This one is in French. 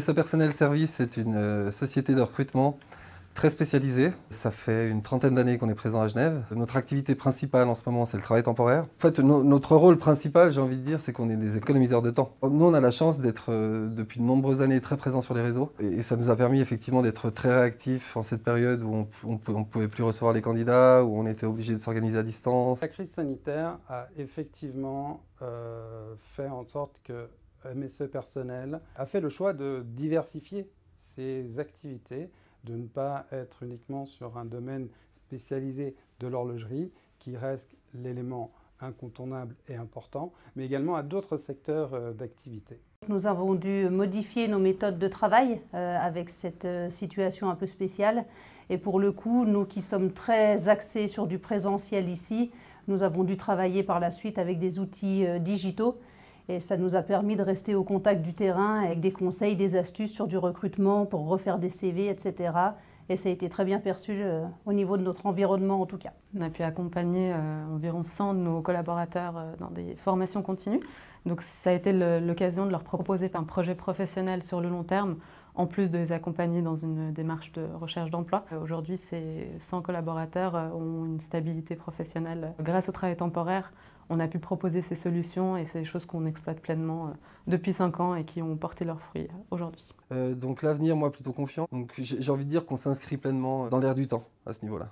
MSE Personnel Service, c'est une société de recrutement très spécialisée. Ça fait une trentaine d'années qu'on est présent à Genève. Notre activité principale en ce moment, c'est le travail temporaire. En fait, notre rôle principal, j'ai envie de dire, c'est qu'on est des économiseurs de temps. Nous, on a la chance d'être depuis de nombreuses années très présents sur les réseaux. Et ça nous a permis effectivement d'être très réactifs en cette période où on ne pouvait plus recevoir les candidats, où on était obligé de s'organiser à distance. La crise sanitaire a effectivement fait en sorte que MSE Personnel a fait le choix de diversifier ses activités, de ne pas être uniquement sur un domaine spécialisé de l'horlogerie, qui reste l'élément incontournable et important, mais également à d'autres secteurs d'activité. Nous avons dû modifier nos méthodes de travail avec cette situation un peu spéciale. Et pour le coup, nous qui sommes très axés sur du présentiel ici, nous avons dû travailler par la suite avec des outils digitaux. Et ça nous a permis de rester au contact du terrain avec des conseils, des astuces sur du recrutement pour refaire des CV, etc. Et ça a été très bien perçu au niveau de notre environnement en tout cas. On a pu accompagner environ 100 de nos collaborateurs dans des formations continues. Donc ça a été l'occasion de leur proposer un projet professionnel sur le long terme, en plus de les accompagner dans une démarche de recherche d'emploi. Aujourd'hui, ces 100 collaborateurs ont une stabilité professionnelle. Grâce au travail temporaire, on a pu proposer ces solutions et c'est des choses qu'on exploite pleinement depuis 5 ans et qui ont porté leurs fruits aujourd'hui. Donc l'avenir, moi, plutôt confiant. Donc j'ai envie de dire qu'on s'inscrit pleinement dans l'air du temps à ce niveau-là.